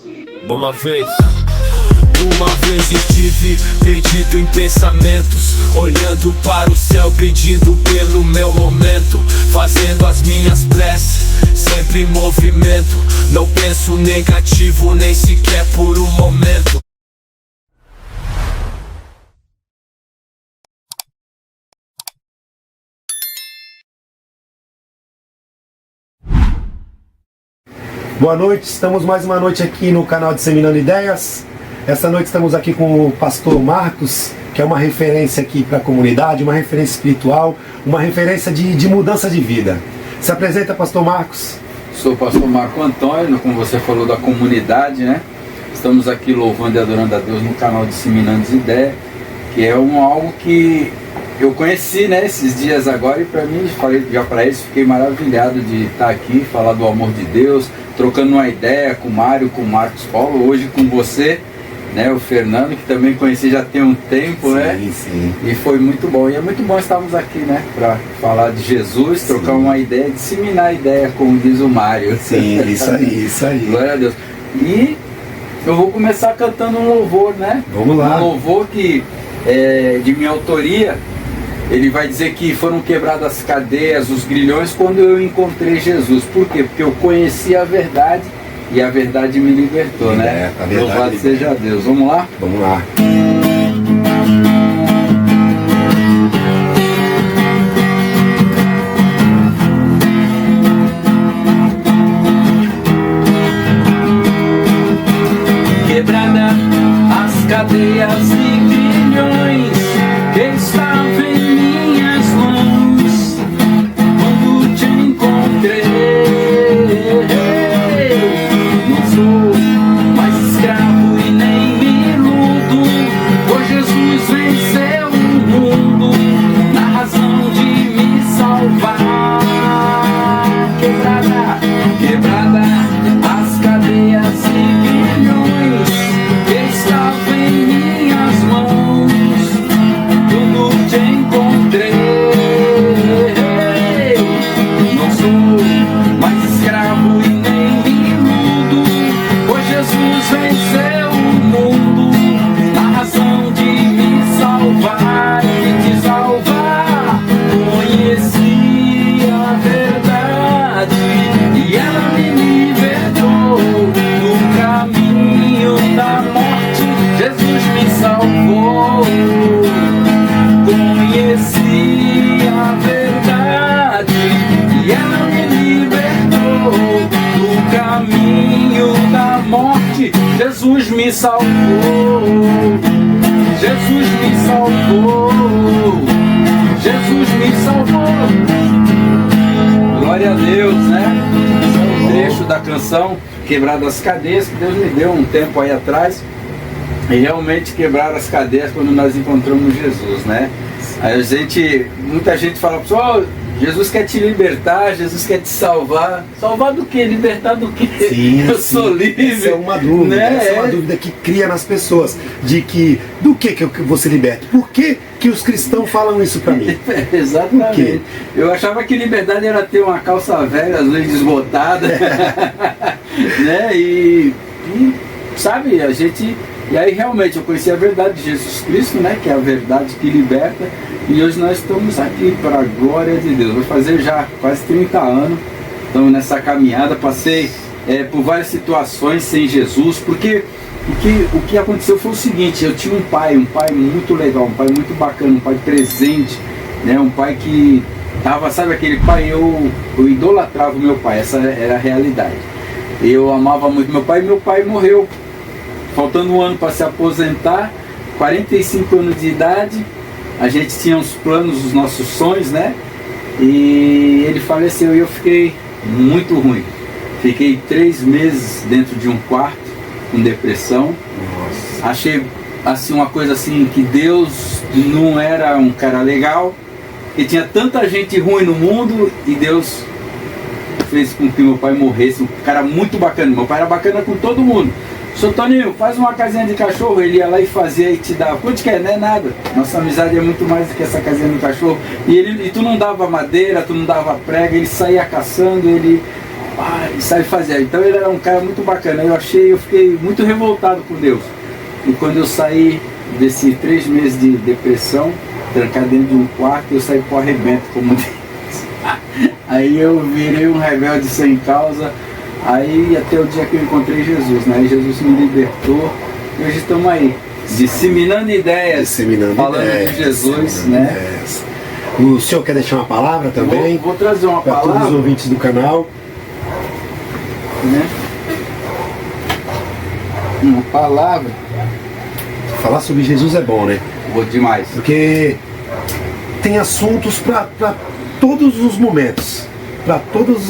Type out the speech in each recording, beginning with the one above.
Uma vez estive perdido em pensamentos, olhando para o céu, pedindo pelo meu momento, fazendo as minhas preces, sempre em movimento. Não penso negativo, nem sequer por um momento. Boa noite, estamos mais uma noite aqui no canal Disseminando Ideias. Essa noite estamos aqui com o pastor Marcos, que é uma referência aqui para a comunidade, uma referência espiritual, uma referência de mudança de vida. Se apresenta, pastor Marcos. Sou o pastor Marco Antônio, como você falou da comunidade, né? Estamos aqui louvando e adorando a Deus no canal Disseminando Ideias, que é algo que eu conheci, né, esses dias agora, e para mim, falei já para eles, fiquei maravilhado de estar aqui, falar do amor de Deus, trocando uma ideia com o Mário, com o Marcos Paulo, hoje com você, né, o Fernando, que também conheci já tem um tempo, sim, né? Sim. E foi muito bom. E é muito bom estarmos aqui, né, para falar de Jesus, trocar uma ideia, disseminar a ideia, como diz o Mário. Sim, isso aí. Glória a Deus. E eu vou começar cantando um louvor, né? Vamos lá. Um louvor que é de minha autoria. Ele vai dizer que foram quebradas as cadeias, os grilhões, quando eu encontrei Jesus. Por quê? Porque eu conheci a verdade e a verdade me libertou, né? Louvado seja Deus. Vamos lá? Vamos lá. Quebrada as cadeias e grilhões que estavam em minhas mãos quando te encontrei. Não sou mais escravo e nem me iludo, pois Jesus venceu o mundo na razão de me salvar. Quebrada as cadeias e grilhões que estavam em minhas mãos quando te encontrei. Não sou mais escravo e nem me iludo, pois Jesus venceu o mundo na razão de me salvar e te salvar. Conheci a verdade e ela me libertou do caminho da morte. Jesus me salvou. Conheci a verdade e ela me libertou do caminho da morte. Jesus me salvou. Jesus me salvou. Jesus me salvou. Glória a Deus, né? Esse é um trecho da canção Quebradas as Cadeias, que Deus me deu um tempo aí atrás. E realmente quebrar as cadeias quando nós encontramos Jesus, né? Aí muita gente fala, pessoal, Jesus quer te libertar, Jesus quer te salvar. Salvar do quê? Libertar do quê? Sim, eu sou livre. Essa é uma dúvida, né? Essa é uma dúvida que cria nas pessoas, de que, do que eu vou ser liberto? Por que os cristãos falam isso pra mim? Exatamente. Eu achava que liberdade era ter uma calça velha, às vezes desbotada, né? E sabe, e aí realmente eu conheci a verdade de Jesus Cristo, né? Que é a verdade que liberta. E hoje nós estamos aqui para a glória de Deus. Vou fazer já quase 30 anos. Estamos nessa caminhada. Passei por várias situações sem Jesus. Porque o que aconteceu foi o seguinte. Eu tinha um pai muito legal, um pai muito bacana, um pai presente, né? Um pai que tava, sabe aquele pai, eu idolatrava o meu pai. Essa era a realidade. Eu amava muito meu pai e meu pai morreu. Faltando um ano para se aposentar, 45 anos de idade, a gente tinha os planos, os nossos sonhos, né? E ele faleceu e eu fiquei muito ruim. Fiquei 3 meses dentro de um quarto, com depressão. Nossa. Achei assim, uma coisa assim, que Deus não era um cara legal, que tinha tanta gente ruim no mundo e Deus fez com que meu pai morresse. Um cara muito bacana, meu pai era bacana com todo mundo. Seu Toninho, faz uma casinha de cachorro. Ele ia lá e fazia e te dava. Quanto que é? Não é nada. Nossa amizade é muito mais do que essa casinha de cachorro. E tu não dava madeira, tu não dava prega, ele saía caçando, ele e sabe fazer. Então ele era um cara muito bacana. Eu fiquei muito revoltado com Deus. E quando eu saí desses 3 meses de depressão, trancado dentro de um quarto, eu saí pro arrebento, como diz. Aí eu virei um rebelde sem causa. Aí até o dia que eu encontrei Jesus, né? Aí Jesus me libertou. E hoje estamos aí, disseminando ideias, falando de Jesus, né? Ideias. O senhor quer deixar uma palavra também? Vou trazer uma para palavra. todos os ouvintes do canal. Né? Uma palavra. Falar sobre Jesus é bom, né? Vou demais. Porque tem assuntos para todos os momentos, para todos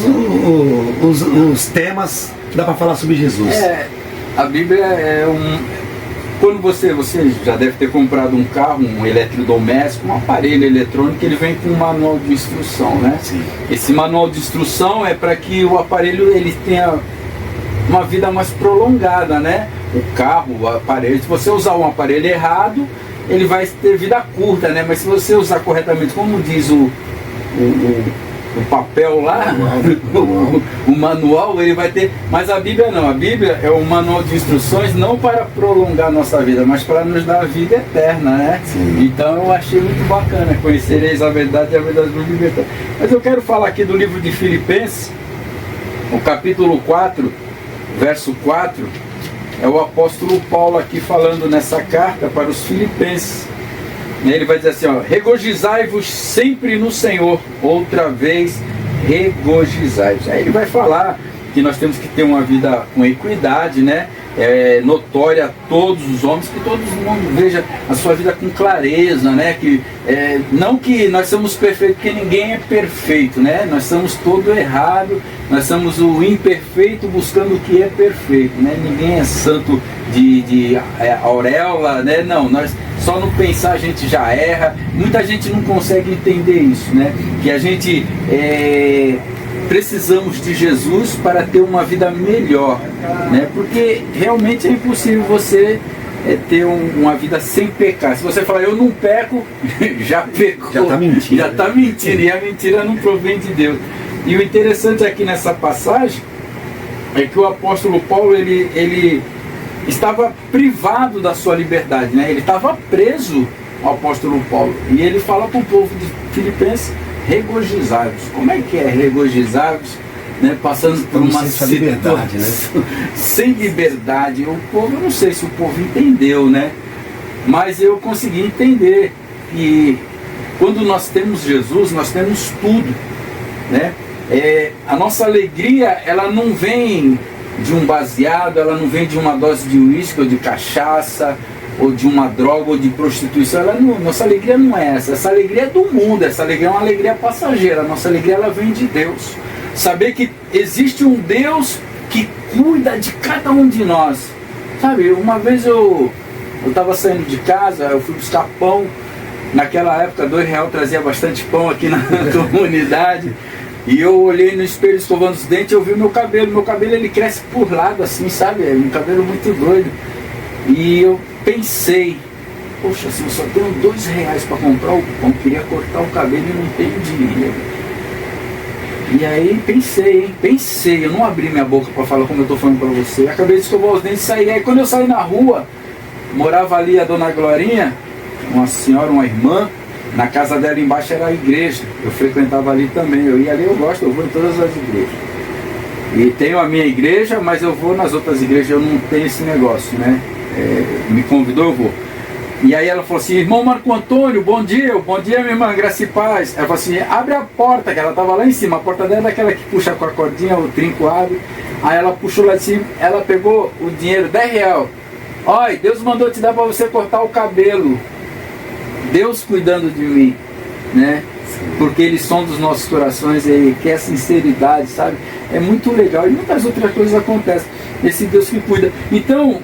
os temas que dá para falar sobre Jesus. A Bíblia é Quando você já deve ter comprado um carro, um eletrodoméstico, um aparelho eletrônico, ele vem com um manual de instrução, né? Sim. Esse manual de instrução é para que o aparelho ele tenha uma vida mais prolongada, né? O carro, o aparelho, se você usar um aparelho errado, ele vai ter vida curta, né? Mas se você usar corretamente, como diz o papel lá, o manual, ele vai ter. Mas a Bíblia não, a Bíblia é um manual de instruções não para prolongar a nossa vida, mas para nos dar a vida eterna, né? Sim. Então eu achei muito bacana, conhecereis a verdade e a verdade vos libertará. Mas eu quero falar aqui do livro de Filipenses, o capítulo 4, verso 4, é o apóstolo Paulo aqui falando nessa carta para os filipenses. Ele vai dizer assim, ó: regozijai-vos sempre no Senhor, outra vez regozijai-vos. Aí ele vai falar que nós temos que ter uma vida com equidade, né? É notória a todos os homens, que todo mundo veja a sua vida com clareza, né? Não que nós somos perfeitos, porque ninguém é perfeito, né? Nós somos todo errado, nós somos o imperfeito buscando o que é perfeito, né? Ninguém é santo de auréola, né? Não, nós só no pensar a gente já erra. Muita gente não consegue entender isso, né? Que a gente precisamos de Jesus para ter uma vida melhor, né? Porque realmente é impossível você ter uma vida sem pecar. Se você falar eu não peco, já pecou, já está mentindo. Já está mentindo, e a mentira não provém de Deus. E o interessante aqui nessa passagem é que o apóstolo Paulo ele estava privado da sua liberdade, né? Ele estava preso, o apóstolo Paulo, e ele fala para o povo de Filipenses: regozijai-vos. Como é que é regozijai-vos, né? Passando por uma situação né? Sem liberdade. O povo, eu não sei se o povo entendeu, né? Mas eu consegui entender que quando nós temos Jesus, nós temos tudo, né? A nossa alegria, ela não vem de um baseado, ela não vem de uma dose de uísque ou de cachaça, ou de uma droga, ou de prostituição. Nossa alegria não é essa alegria é do mundo, essa alegria é uma alegria passageira. A nossa alegria, ela vem de Deus. Saber que existe um Deus que cuida de cada um de nós. Sabe, uma vez eu estava saindo de casa, eu fui buscar pão. Naquela época, R$2 trazia bastante pão aqui na comunidade. E eu olhei no espelho escovando os dentes, eu vi o meu cabelo. Meu cabelo, ele cresce por lado assim, sabe? É um cabelo muito doido. E eu pensei, poxa, assim, eu só tenho R$2 para comprar o pão, queria cortar o cabelo e não tenho dinheiro. E aí pensei, eu não abri minha boca para falar como eu estou falando para você. Acabei de escovar os dentes e saí. Aí quando eu saí na rua, morava ali a dona Glorinha, uma senhora, uma irmã. Na casa dela embaixo era a igreja, eu frequentava ali também. Eu ia ali, eu vou em todas as igrejas. E tenho a minha igreja, mas eu vou nas outras igrejas, eu não tenho esse negócio, né? Me convidou, eu vou. E aí ela falou assim: irmão Marco Antônio, bom dia minha irmã, graça e paz. Ela falou assim: abre a porta, que ela estava lá em cima. A porta dela é aquela que puxa com a cordinha, o trinco abre. Aí ela puxou lá de cima, ela pegou o dinheiro, R$10. Olha, Deus mandou te dar para você cortar o cabelo. Deus cuidando de mim, né? Porque Ele sonda os nossos corações, Ele quer sinceridade, sabe? É muito legal, e muitas outras coisas acontecem. Esse Deus que cuida. Então,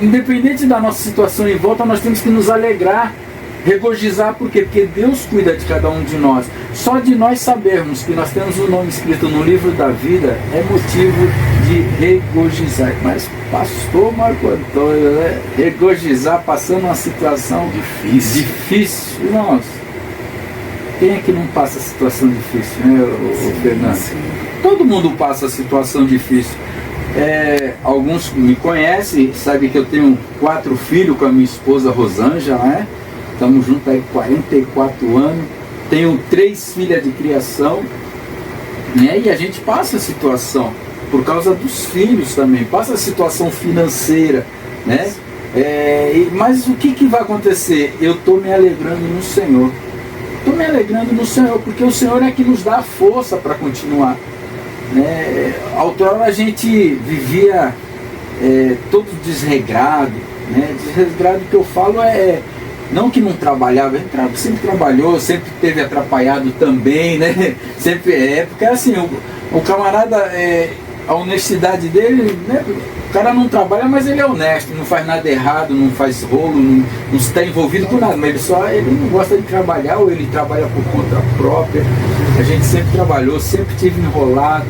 independente da nossa situação em volta, nós temos que nos alegrar, regozijar. Por quê? Porque Deus cuida de cada um de nós. Só de nós sabermos que nós temos o nome escrito no livro da vida é motivo de regozijar. Mas pastor Marco Antônio, né? Regozijar passando uma situação difícil. Nossa, quem é que não passa situação difícil, né, Fernando? Sim. Todo mundo passa situação difícil. Alguns me conhecem, sabem que eu tenho 4 filhos com a minha esposa Rosângela, né? Estamos juntos aí 44 anos. Tenho 3 filhas de criação, né? E a gente passa a situação por causa dos filhos também, passa a situação financeira, né? Mas o que vai acontecer? Eu estou me alegrando no Senhor. Estou me alegrando no Senhor, porque o Senhor é que nos dá a força para continuar. Né? Outrora a gente vivia todo desregrado, né? Desregrado que eu falo não que não trabalhava, ele sempre trabalhou, sempre teve atrapalhado também, né? Sempre porque assim, o camarada, a honestidade dele, né? O cara não trabalha, mas ele é honesto, não faz nada errado, não faz rolo, não está envolvido com nada, mas ele não gosta de trabalhar, ou ele trabalha por conta própria. A gente sempre trabalhou, sempre tive enrolado,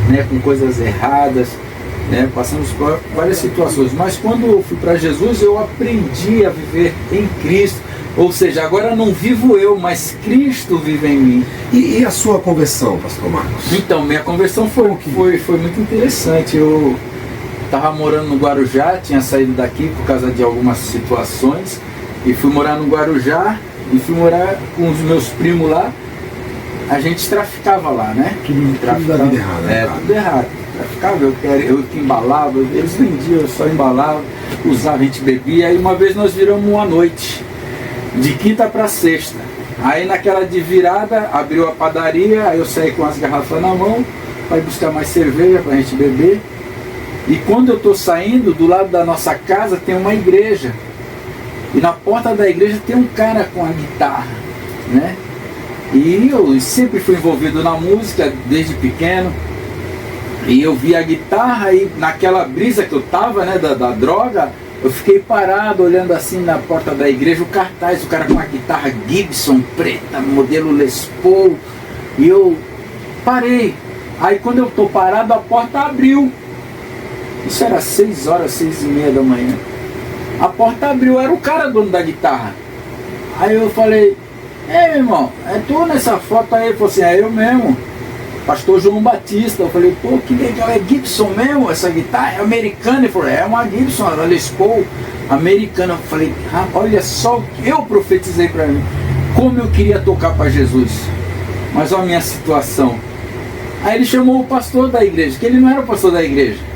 né, com coisas erradas, né, passamos por várias situações. Mas quando eu fui para Jesus, eu aprendi a viver em Cristo. Ou seja, agora não vivo eu, mas Cristo vive em mim. E a sua conversão, pastor Marcos? Então, minha conversão foi muito interessante. Eu estava morando no Guarujá, tinha saído daqui por causa de algumas situações, e fui morar no Guarujá, e fui morar com os meus primos lá. A gente traficava lá, né? Tudo da vida errada. Tudo errado. Traficava, eu que embalava, eles vendiam, eu só embalava, usava, a gente bebia. Aí uma vez nós viramos uma noite, de quinta para sexta. Aí naquela de virada, abriu a padaria, aí eu saí com as garrafas na mão, para ir buscar mais cerveja para a gente beber. E quando eu estou saindo, do lado da nossa casa tem uma igreja. E na porta da igreja tem um cara com a guitarra, né? E eu sempre fui envolvido na música desde pequeno. E eu vi a guitarra e naquela brisa que eu tava, né, da droga, eu fiquei parado olhando assim na porta da igreja, o cartaz, o cara com a guitarra Gibson preta, modelo Les Paul. E eu parei. Aí quando eu tô parado, a porta abriu. Isso era 6 horas, 6h30 da manhã. A porta abriu, era o cara dono da guitarra. Aí eu falei: ei, meu irmão, é tu nessa foto aí? Ele falou assim: é eu mesmo, pastor João Batista. Eu falei: pô, que legal, é Gibson mesmo essa guitarra? É americana? Ele falou: é uma Gibson, uma Les Paul americana. Eu falei: olha só o que eu profetizei para mim, como eu queria tocar para Jesus, mas olha a minha situação. Aí ele chamou o pastor da igreja, que ele não era o pastor da igreja.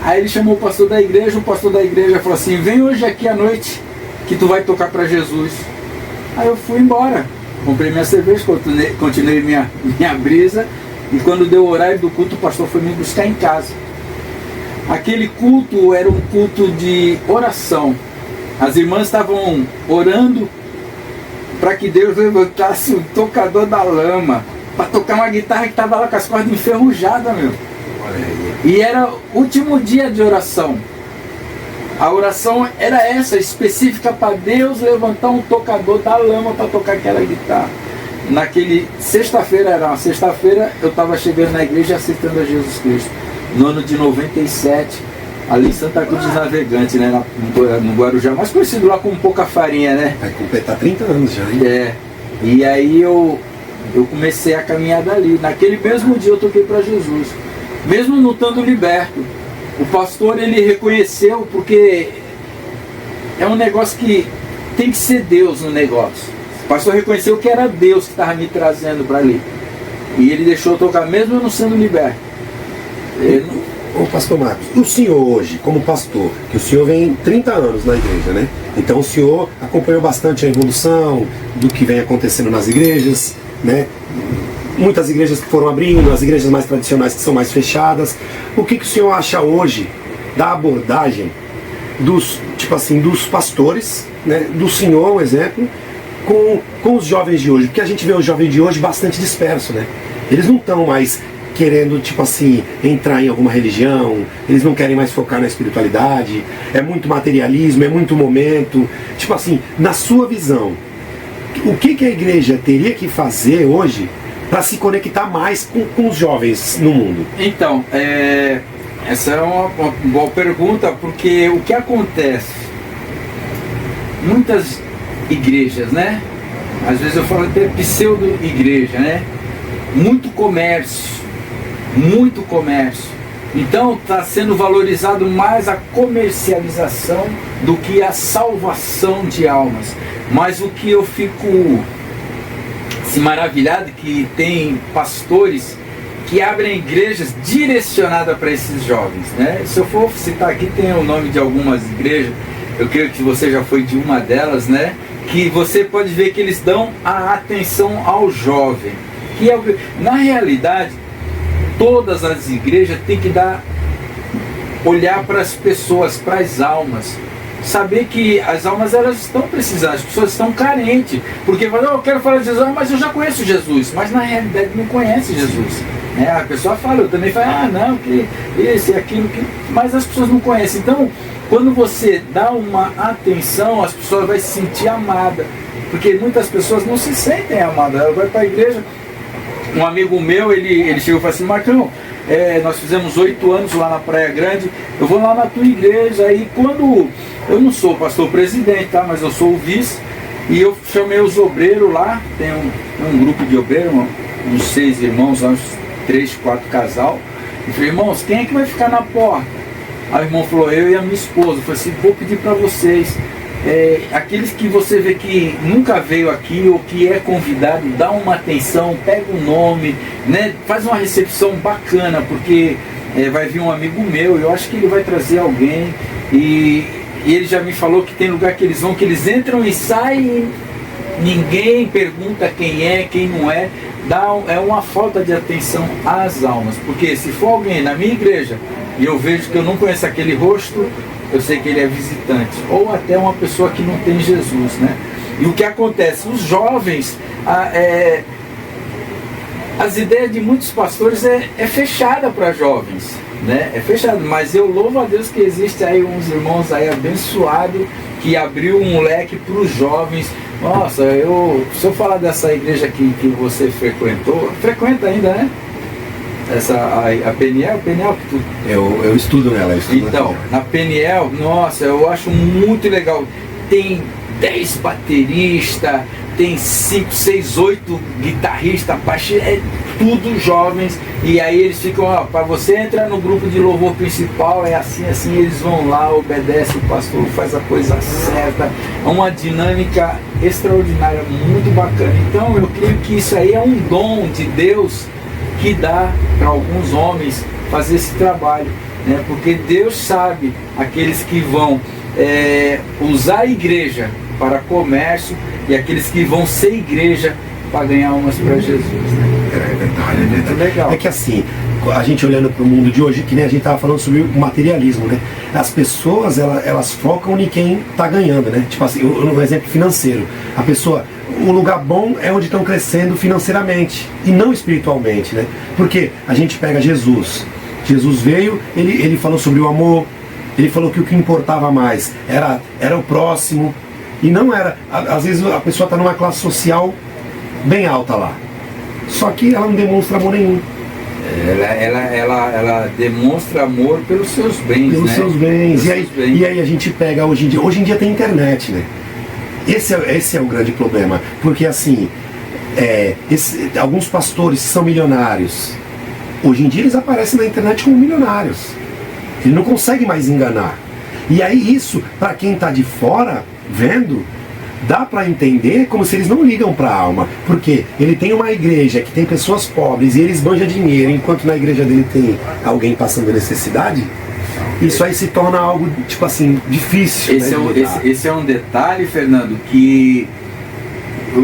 Aí ele chamou o pastor da igreja, o pastor da igreja falou assim: vem hoje aqui à noite que tu vai tocar para Jesus. Aí eu fui embora, comprei minha cerveja, continuei minha brisa, e quando deu o horário do culto, o pastor foi me buscar em casa. Aquele culto era um culto de oração. As irmãs estavam orando para que Deus levantasse um tocador da lama, para tocar uma guitarra que estava lá com as cordas enferrujadas, meu. E era o último dia de oração. A oração era essa, específica para Deus levantar um tocador da lama para tocar aquela guitarra. Sexta-feira, era uma sexta-feira, eu estava chegando na igreja aceitando a Jesus Cristo. No ano de 97, ali em Santa Cruz dos Navegantes, né, no Guarujá, mais conhecido lá como Pouca Farinha, né? Vai completar 30 anos já, hein? E aí eu comecei a caminhar dali. Naquele mesmo dia eu toquei para Jesus, mesmo não estando liberto. O pastor, ele reconheceu, porque é um negócio que tem que ser Deus no negócio. O pastor reconheceu que era Deus que estava me trazendo para ali. E ele deixou eu tocar, mesmo eu não sendo liberto. Ô pastor Marcos, o senhor hoje, como pastor, que o senhor vem 30 anos na igreja, né? Então o senhor acompanhou bastante a evolução do que vem acontecendo nas igrejas, né? Muitas igrejas que foram abrindo, as igrejas mais tradicionais que são mais fechadas. O que o senhor acha hoje da abordagem dos pastores, né, do senhor, um exemplo, com os jovens de hoje? Porque a gente vê os jovens de hoje bastante dispersos, né? Eles não estão mais querendo, entrar em alguma religião, eles não querem mais focar na espiritualidade, é muito materialismo, é muito momento. Na sua visão, o que a igreja teria que fazer hoje para se conectar mais com os jovens no mundo? Então, essa é uma boa pergunta, porque o que acontece? Muitas igrejas, né? Às vezes eu falo até pseudo-igreja, né? Muito comércio, muito comércio. Então está sendo valorizado mais a comercialização do que a salvação de almas. Mas o que eu fico maravilhado que tem pastores que abrem igrejas direcionadas para esses jovens, né? Se eu for citar aqui, tem o nome de algumas igrejas, eu creio que você já foi de uma delas, né? Que você pode ver que eles dão a atenção ao jovem. Que é, na realidade, todas as igrejas têm que olhar para as pessoas, para as almas. Saber que as almas, elas estão precisando, as pessoas estão carentes. Porque eu quero falar de Jesus, mas eu já conheço Jesus. Mas na realidade não conhece Jesus. A pessoa fala, eu também falo, não, que esse, aquilo, que... mas as pessoas não conhecem. Então, quando você dá uma atenção, as pessoas vão se sentir amadas. Porque muitas pessoas não se sentem amadas. Ela vai para a igreja. Um amigo meu, ele chegou e falou assim, Marcão, nós fizemos 8 anos lá na Praia Grande, eu vou lá na tua igreja, aí quando, eu não sou pastor presidente, tá, mas eu sou o vice, e eu chamei os obreiros lá, tem um grupo de obreiros, uns 6 irmãos, uns 3, 4 casal, e falei, irmãos, quem é que vai ficar na porta? Aí o irmão falou, eu e a minha esposa. Eu falei assim, vou pedir para vocês, aqueles que você vê que nunca veio aqui ou que é convidado, dá uma atenção, pega um nome, né? Faz uma recepção bacana, porque vai vir um amigo meu, eu acho que ele vai trazer alguém, e ele já me falou que tem lugar que eles vão, que eles entram e saem, ninguém pergunta quem é, quem não é. É uma falta de atenção às almas, porque se for alguém na minha igreja e eu vejo que eu não conheço aquele rosto, eu sei que ele é visitante, ou até uma pessoa que não tem Jesus, né? E o que acontece? Os jovens, as ideias de muitos pastores é fechada para jovens, né? É fechado, mas eu louvo a Deus que existe aí uns irmãos aí abençoados que abriu um leque para os jovens. Nossa, se eu falar dessa igreja aqui que você frequenta ainda, né? A Peniel que tu... Eu estudo nela. Então, na Peniel, nossa, eu acho muito legal. Tem 10 bateristas, tem 5, 6, 8 guitarristas, baixistas, tudo jovens. E aí eles ficam, para você entrar no grupo de louvor principal, é assim, eles vão lá, obedecem o pastor, faz a coisa certa. É uma dinâmica extraordinária, muito bacana. Então eu creio que isso aí é um dom de Deus que dá para alguns homens fazer esse trabalho, né? Porque Deus sabe aqueles que vão usar a igreja para comércio e aqueles que vão ser igreja para ganhar almas para Jesus, né? É verdade, muito legal. É que assim, a gente olhando para o mundo de hoje, que nem a gente estava falando sobre o materialismo, né? As pessoas, elas focam em quem está ganhando, né? Tipo assim, um exemplo financeiro. A pessoa, o lugar bom é onde estão crescendo financeiramente e não espiritualmente, né? Porque a gente pega Jesus. Jesus veio, ele falou sobre o amor, ele falou que o que importava mais era o próximo, e não era, às vezes a pessoa está numa classe social bem alta lá, só que ela não demonstra amor nenhum. Ela demonstra amor pelos seus bens, pelos né? seus bens. Pelos seus bens. E aí a gente pega hoje em dia tem internet, né? Esse é o grande problema, porque assim, alguns pastores são milionários, hoje em dia eles aparecem na internet como milionários, ele não consegue mais enganar. E aí isso, para quem está de fora vendo, dá para entender como se eles não ligam para a alma, porque ele tem uma igreja que tem pessoas pobres e eles banjam dinheiro, enquanto na igreja dele tem alguém passando necessidade. Isso aí se torna algo, tipo assim, difícil. Esse é um detalhe, Fernando, que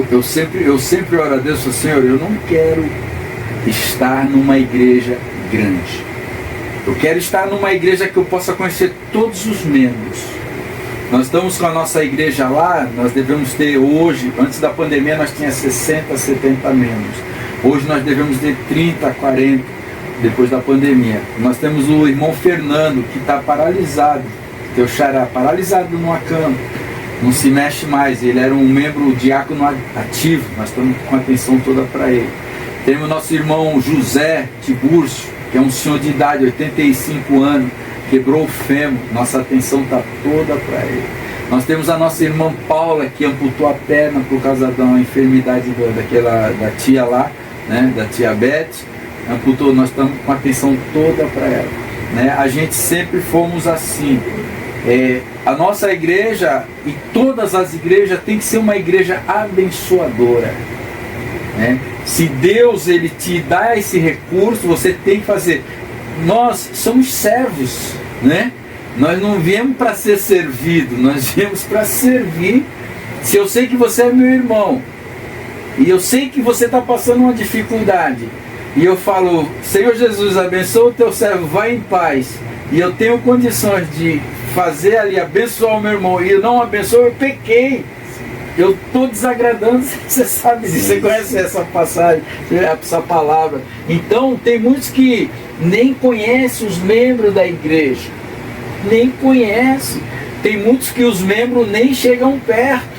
eu sempre oro a Deus, Senhor, eu não quero estar numa igreja grande. Eu quero estar numa igreja que eu possa conhecer todos os membros. Nós estamos com a nossa igreja lá, nós devemos ter hoje, antes da pandemia nós tínhamos 60, 70 membros. Hoje nós devemos ter 30, 40, depois da pandemia. Nós temos o irmão Fernando, que está paralisado, teu xará, paralisado numa cama, não se mexe mais. Ele era um membro diácono ativo, nós estamos com a atenção toda para ele. Temos o nosso irmão José Tiburcio, que é um senhor de idade, 85 anos, quebrou o fêmur, nossa atenção está toda para ele. Nós temos a nossa irmã Paula, que amputou a perna por causa da enfermidade da tia lá, né, da tia Beth, amputou, nós estamos com a atenção toda para ela, né? A gente sempre fomos assim. A nossa igreja e todas as igrejas tem que ser uma igreja abençoadora, né? Se Deus ele te dá esse recurso, você tem que fazer. Nós somos servos, né? Nós não viemos para ser servido, nós viemos para servir. Se eu sei que você é meu irmão e eu sei que você está passando uma dificuldade e eu falo, Senhor Jesus, abençoa o teu servo, vai em paz, e eu tenho condições de fazer ali, abençoar o meu irmão, e eu não abençoo, eu pequei, eu estou desagradando. Você sabe disso, você conhece essa passagem, essa palavra. Então tem muitos que nem conhecem os membros da igreja, nem conhecem. Tem muitos que os membros nem chegam perto.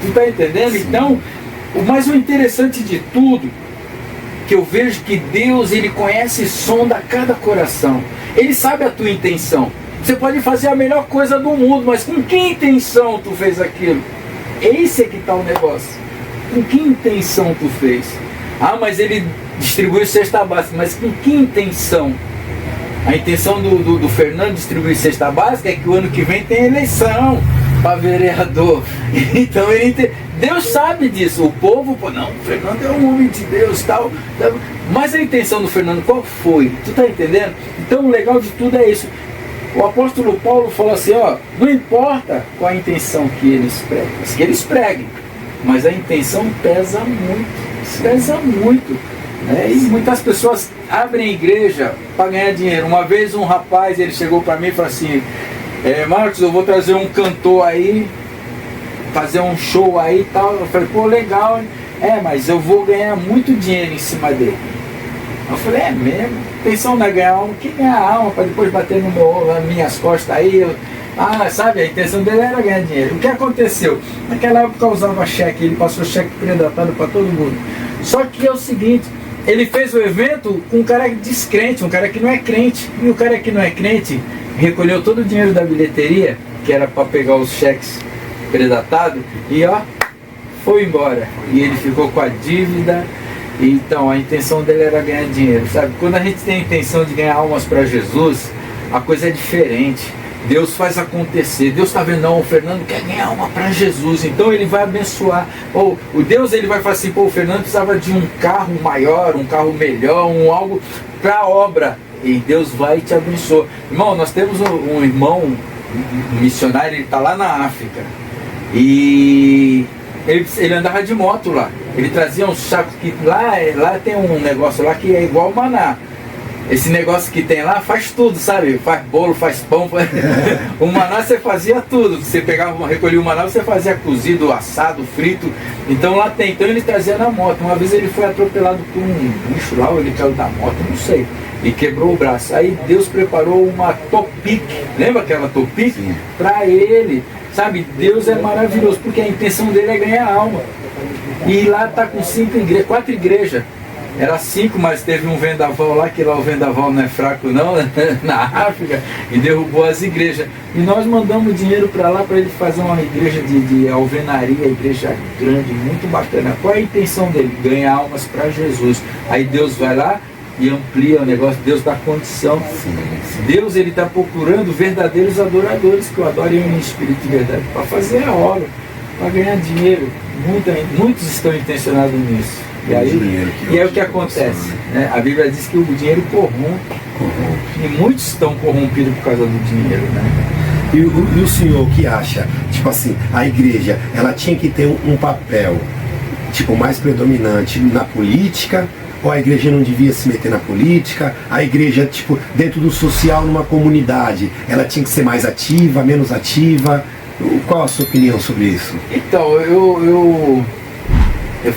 Tu está entendendo? Sim. Então, mas o interessante de tudo, que eu vejo que Deus, ele conhece e sonda cada coração. Ele sabe a tua intenção. Você pode fazer a melhor coisa do mundo, mas com que intenção tu fez aquilo? Esse é que está o negócio. Com que intenção tu fez? Ah, mas ele distribuiu cesta básica, mas com que intenção? A intenção do Fernando distribuir cesta básica é que o ano que vem tem eleição para vereador. Então Deus sabe disso. O povo, pô, não, o Fernando é um homem de Deus, tal. Mas a intenção do Fernando qual foi? Tu está entendendo? Então o legal de tudo é isso. O apóstolo Paulo falou assim, ó, não importa qual a intenção que eles preguem, mas a intenção pesa muito, né? E muitas pessoas abrem a igreja para ganhar dinheiro. Uma vez um rapaz, ele chegou para mim e falou assim, Marcos, eu vou trazer um cantor aí, fazer um show aí e tal. Eu falei, pô, legal, hein? Mas eu vou ganhar muito dinheiro em cima dele. Eu falei, é mesmo? A intenção não é ganhar alma, que ganhar alma para depois bater nas minhas costas aí. Sabe, a intenção dele era ganhar dinheiro. O que aconteceu? Naquela época eu usava cheque, ele passou cheque predatado para todo mundo. Só que é o seguinte, ele fez o evento com um cara descrente, um cara que não é crente. E o cara que não é crente recolheu todo o dinheiro da bilheteria, que era para pegar os cheques predatados, e ó, foi embora. E ele ficou com a dívida. Então a intenção dele era ganhar dinheiro, sabe? Quando a gente tem a intenção de ganhar almas para Jesus, a coisa é diferente. Deus faz acontecer. Deus está vendo, não, o Fernando quer ganhar alma para Jesus, então ele vai abençoar. Ou o Deus, ele vai falar assim, pô, o Fernando precisava de um carro maior, um carro melhor, algo para a obra, e Deus vai e te abençoar. Irmão, nós temos um irmão, um missionário, ele está lá na África, e ele andava de moto lá. Ele trazia uns sacos que lá tem um negócio lá que é igual o maná. Esse negócio que tem lá faz tudo, sabe? Faz bolo, faz pão. O maná você fazia tudo. Você pegava, recolhia o maná, você fazia cozido, assado, frito. Então lá tem. Então ele trazia na moto. Uma vez ele foi atropelado por um bicho lá, ou ele caiu da moto, não sei. E quebrou o braço. Aí Deus preparou uma Topic. Lembra aquela Topic? Para ele. Sabe? Deus é maravilhoso, porque a intenção dele é ganhar alma. E lá está com 4 igrejas. Era 5, mas teve um vendaval lá, que lá o vendaval não é fraco não, na África, e derrubou as igrejas. E nós mandamos dinheiro para lá, para ele fazer uma igreja de alvenaria, igreja grande, muito bacana. Qual é a intenção dele? Ganhar almas para Jesus. Aí Deus vai lá e amplia o negócio, Deus dá condição. Deus, ele está procurando verdadeiros adoradores, que o adorem em espírito de verdade, para fazer a obra, para ganhar dinheiro. Muitos estão intencionados nisso. E aí o que acontece? Né? A Bíblia diz que o dinheiro corrompe. E muitos estão corrompidos por causa do dinheiro, né? E o senhor que acha, tipo assim, a igreja, ela tinha que ter um papel, tipo, mais predominante na política, ou a igreja não devia se meter na política? A igreja, tipo, dentro do social, numa comunidade, ela tinha que ser mais ativa, menos ativa? Qual a sua opinião sobre isso? Então, eu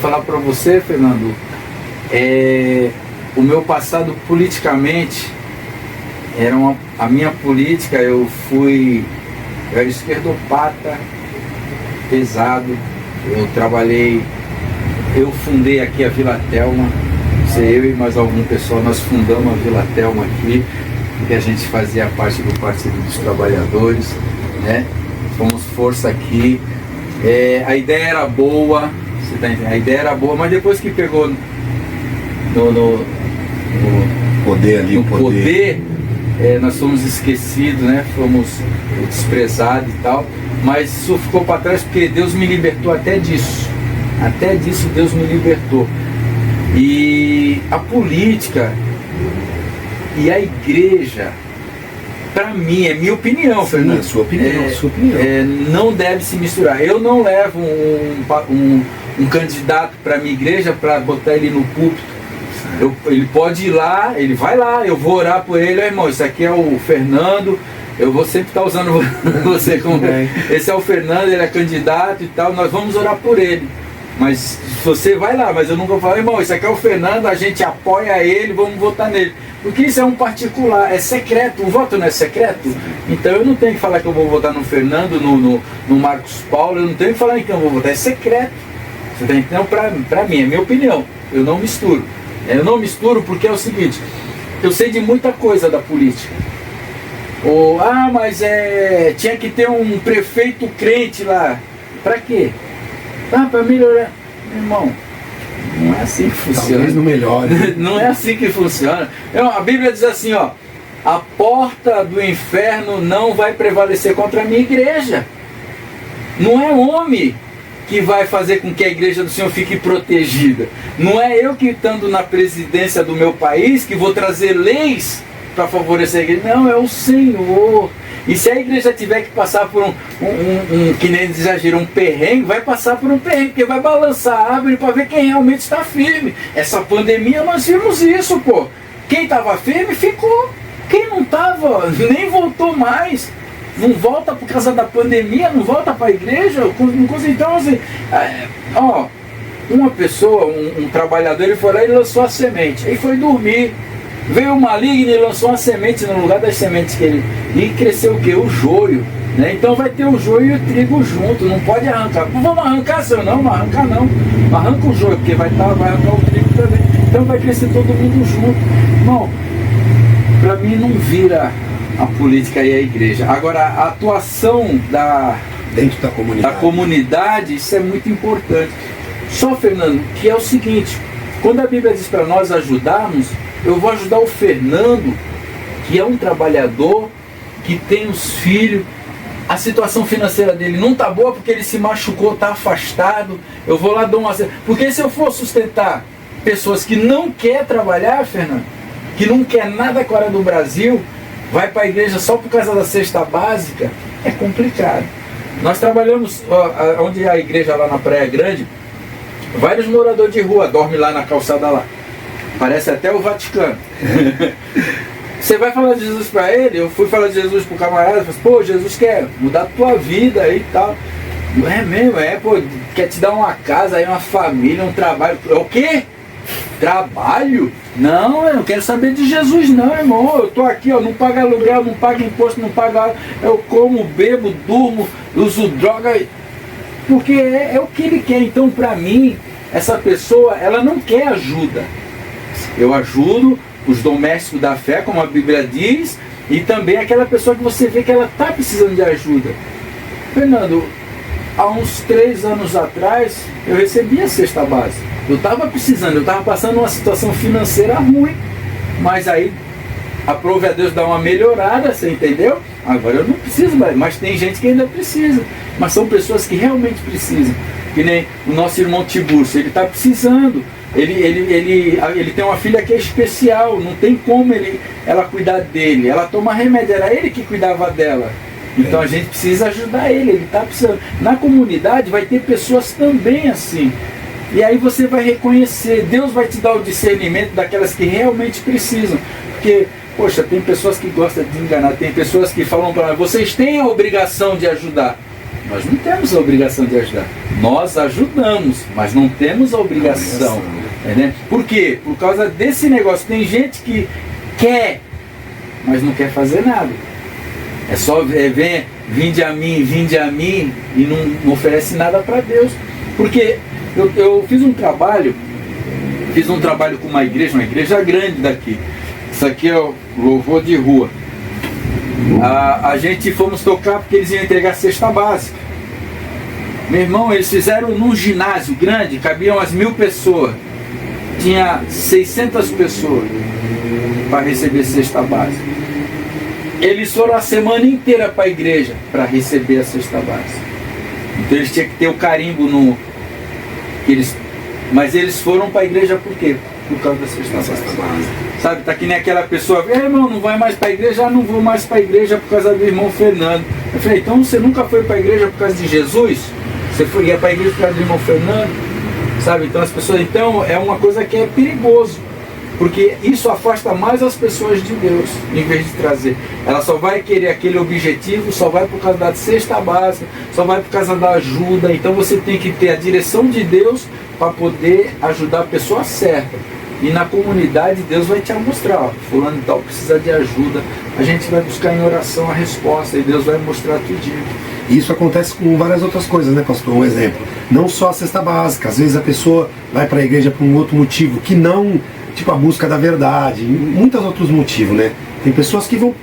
falar para você, Fernando, o meu passado politicamente, a minha política, eu era esquerdopata, pesado. Eu fundei aqui a Vila Telma, eu e mais algum pessoal, nós fundamos a Vila Telma aqui, porque a gente fazia parte do Partido dos Trabalhadores, né? Fomos força aqui, a ideia era boa, você tá entendendo? A ideia era boa, mas depois que pegou O poder ali, no poder, nós fomos esquecidos, né? Fomos desprezados e tal, mas isso ficou para trás porque Deus me libertou até disso. Até disso Deus me libertou. E a política e a igreja, para mim, é minha opinião, Fernando. Sua opinião, sua opinião. Não deve se misturar. Eu não levo um candidato para minha igreja para botar ele no púlpito. Ele pode ir lá, ele vai lá, eu vou orar por ele, irmão, isso aqui é o Fernando, eu vou sempre estar usando você como... Esse é o Fernando, ele é candidato e tal, nós vamos orar por ele. Mas você vai lá, mas eu nunca falo, irmão, isso aqui é o Fernando, a gente apoia ele, vamos votar nele. Porque isso é um particular, é secreto, o voto não é secreto. Então eu não tenho que falar que eu vou votar no Fernando, no Marcos Paulo, eu não tenho que falar que eu vou votar, é secreto. Então, pra mim, é minha opinião, eu não misturo. Eu não misturo porque é o seguinte, eu sei de muita coisa da política. Mas tinha que ter um prefeito crente lá. Pra quê? Para melhorar. Meu irmão, não é assim que funciona. Talvez não melhore. Não é assim que funciona. A Bíblia diz assim, ó, a porta do inferno não vai prevalecer contra a minha igreja. Não é homem que vai fazer com que a igreja do Senhor fique protegida. Não é eu que, estando na presidência do meu país, que vou trazer leis para favorecer a igreja. Não, é o Senhor. E se a igreja tiver que passar por que nem exagero, um perrengue, vai passar por um perrengue, porque vai balançar a árvore para ver quem realmente está firme. Essa pandemia nós vimos isso, pô. Quem estava firme ficou. Quem não estava, nem voltou mais. Não volta por causa da pandemia, não volta para a igreja. Então, assim, uma pessoa, um trabalhador, ele foi lá e lançou a semente. Aí foi dormir. Veio o maligno e lançou uma semente no lugar das sementes que ele... E cresceu o quê? O joio. Né? Então vai ter o joio e o trigo junto. Não pode arrancar. Não vamos arrancar, senhor? Não arrancar não. Arranca o joio, porque vai arrancar o trigo também. Então vai crescer todo mundo junto. Irmão, para mim não vira a política e a igreja. Agora, a atuação dentro da comunidade, isso é muito importante. Só, Fernando, que é o seguinte, quando a Bíblia diz para nós ajudarmos, eu vou ajudar o Fernando, que é um trabalhador, que tem os filhos, a situação financeira dele não está boa porque ele se machucou, está afastado, eu vou lá dar uma... Porque se eu for sustentar pessoas que não querem trabalhar, Fernando, que não quer nada fora do Brasil, vai para a igreja só por causa da cesta básica, é complicado. Nós trabalhamos, onde é a igreja lá na Praia Grande, vários moradores de rua dormem lá na calçada lá. Parece até o Vaticano. Você vai falar de Jesus para ele, eu fui falar de Jesus pro camarada, falei, pô, Jesus quer mudar a tua vida aí e tal. Não é mesmo, pô, quer te dar uma casa aí, uma família, um trabalho. É o quê? Trabalho? Não, eu não quero saber de Jesus não, irmão. Eu tô aqui, ó, não pago aluguel, não pago imposto, não pago água. Eu como, bebo, durmo, uso droga. Porque é o que ele quer. Então, para mim, essa pessoa, ela não quer ajuda. Eu ajudo os domésticos da fé, como a Bíblia diz, e também aquela pessoa que você vê que ela está precisando de ajuda. Fernando, há uns 3 anos atrás, eu recebi a cesta básica. Eu estava precisando, eu estava passando uma situação financeira ruim, mas aí, aprove a Deus dar uma melhorada, você entendeu? Agora eu não preciso mais, mas tem gente que ainda precisa. Mas são pessoas que realmente precisam. Que nem o nosso irmão Tiburcio, ele está precisando. Ele tem uma filha que é especial, não tem como ela cuidar dele. Ela toma remédio, era ele que cuidava dela. Então a gente precisa ajudar ele está precisando. Na comunidade vai ter pessoas também assim. E aí você vai reconhecer, Deus vai te dar o discernimento daquelas que realmente precisam. Porque, poxa, tem pessoas que gostam de enganar, tem pessoas que falam para nós, vocês têm a obrigação de ajudar. Nós não temos a obrigação de ajudar. Nós ajudamos, mas não temos a obrigação. Né? Por quê? Por causa desse negócio. Tem gente que quer, mas não quer fazer nada. É só vinde a mim, e não oferece nada para Deus. Porque eu fiz um trabalho com uma igreja grande daqui. Isso aqui é o louvor de rua. A gente fomos tocar porque eles iam entregar cesta básica. Meu irmão, eles fizeram num ginásio grande, cabiam umas 1000 pessoas. tinha 600 pessoas para receber cesta básica. Eles foram a semana inteira para a igreja para receber a cesta básica. Então eles tinham que ter o carimbo no... Mas eles foram para a igreja por quê? Por causa da cesta básica. Sabe, tá que nem aquela pessoa, irmão, não vai mais para a igreja, não vou mais para a igreja por causa do irmão Fernando. Eu falei, então você nunca foi para a igreja por causa de Jesus? Você ia para a igreja por causa do irmão Fernando? Sabe, então as pessoas, então é uma coisa que é perigoso, porque isso afasta mais as pessoas de Deus, em vez de trazer. Ela só vai querer aquele objetivo, só vai por causa da cesta básica, só vai por causa da ajuda. Então você tem que ter a direção de Deus para poder ajudar a pessoa certa. E na comunidade Deus vai te mostrar, ó, fulano e tal precisa de ajuda, a gente vai buscar em oração a resposta e Deus vai mostrar tudinho. Isso acontece com várias outras coisas, né, pastor? Um exemplo, não só a cesta básica, às vezes a pessoa vai para a igreja por um outro motivo, que não, tipo a busca da verdade, muitos outros motivos, né? Tem pessoas que vão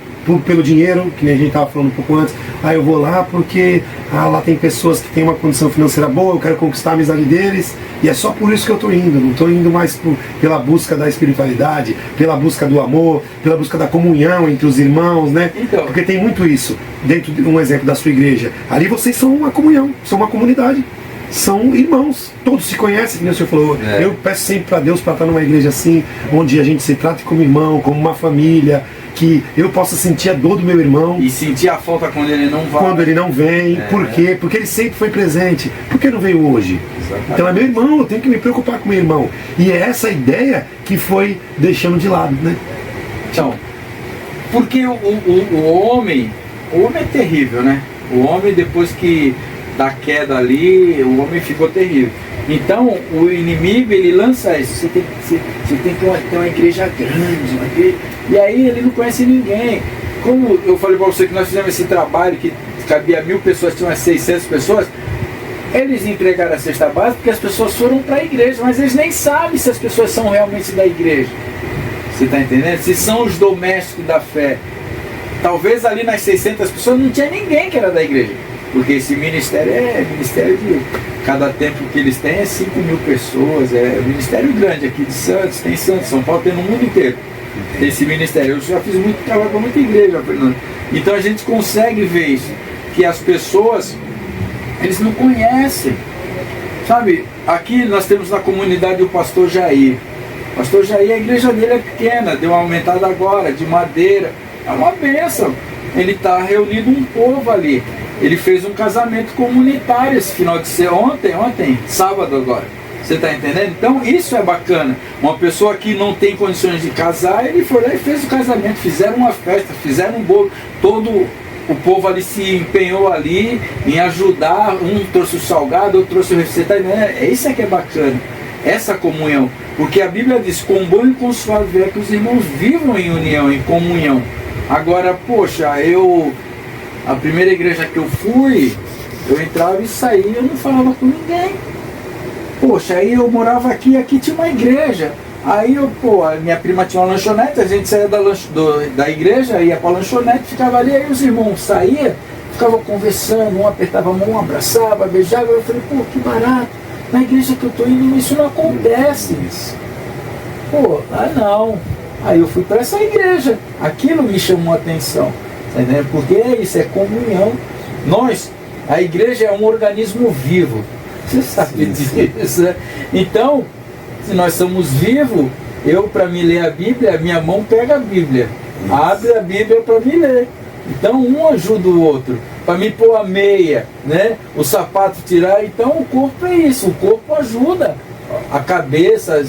pelo dinheiro, que nem a gente estava falando um pouco antes, eu vou lá porque lá tem pessoas que têm uma condição financeira boa, eu quero conquistar a amizade deles, e é só por isso que eu estou indo, não estou indo mais pela busca da espiritualidade, pela busca do amor, pela busca da comunhão entre os irmãos, né? Então, porque tem muito isso, dentro de um exemplo da sua igreja, ali vocês são uma comunhão, são uma comunidade, são irmãos, todos se conhecem, como o senhor falou. Eu peço sempre para Deus para estar numa igreja assim, onde a gente se trate como irmão, como uma família, que eu possa sentir a dor do meu irmão. E sentir a falta quando ele não vai. Quando ele não vem. Por quê? Porque ele sempre foi presente. Por que não veio hoje? Exatamente. Então é meu irmão, eu tenho que me preocupar com meu irmão. E é essa ideia que foi deixando de lado, né? Então, porque o homem é terrível, né? O homem, depois que da queda ali, o homem ficou terrível. Então, o inimigo, ele lança isso. Você tem que ter uma igreja grande, uma igreja... E aí ele não conhece ninguém. Como eu falei para você que nós fizemos esse trabalho, que cabia 1000 pessoas, tinha umas 600 pessoas, eles entregaram a cesta básica porque as pessoas foram para a igreja, mas eles nem sabem se as pessoas são realmente da igreja. Você está entendendo? Se são os domésticos da fé. Talvez ali nas 600 pessoas não tinha ninguém que era da igreja. Porque esse ministério é ministério de... Cada templo que eles têm é 5.000 pessoas. É um ministério grande aqui de Santos. Tem Santos, São Paulo, tem no mundo inteiro esse ministério. Eu já fiz muito trabalho com muita igreja, Fernando. Então a gente consegue ver isso. Que as pessoas, eles não conhecem. Sabe, aqui nós temos na comunidade o pastor Jair. O pastor Jair, a igreja dele é pequena, deu uma aumentada agora, de madeira. É uma bênção. Ele está reunindo um povo ali. Ele fez um casamento comunitário esse final de semana, ontem, sábado agora. Você está entendendo? Então isso é bacana. Uma pessoa que não tem condições de casar, ele foi lá e fez o casamento, fizeram uma festa, fizeram um bolo. Todo o povo ali se empenhou ali em ajudar, um trouxe o salgado, outro trouxe o refrigerante. Você está entendendo? Isso é que é bacana, essa comunhão. Porque a Bíblia diz, com bom e com suave é que os irmãos vivam em união, em comunhão. Agora, poxa, a primeira igreja que eu fui, eu entrava e saía, eu não falava com ninguém. Poxa, aí eu morava aqui tinha uma igreja. Aí a minha prima tinha uma lanchonete, a gente saía da igreja, ia para a lanchonete, ficava ali, aí os irmãos saíam, ficavam conversando, um apertava a mão, um abraçava, beijava. Eu falei, que barato, na igreja que eu estou indo isso não acontece. Não. Aí eu fui para essa igreja, aquilo me chamou a atenção. Porque isso é comunhão. A igreja é um organismo vivo. Você sabe disso, né? Então, se nós somos vivos, para me ler a Bíblia, minha mão pega a Bíblia, abre a Bíblia para me ler. Então um ajuda o outro. Para me pôr a meia, né? O sapato tirar. Então o corpo é isso, o corpo ajuda. A cabeça,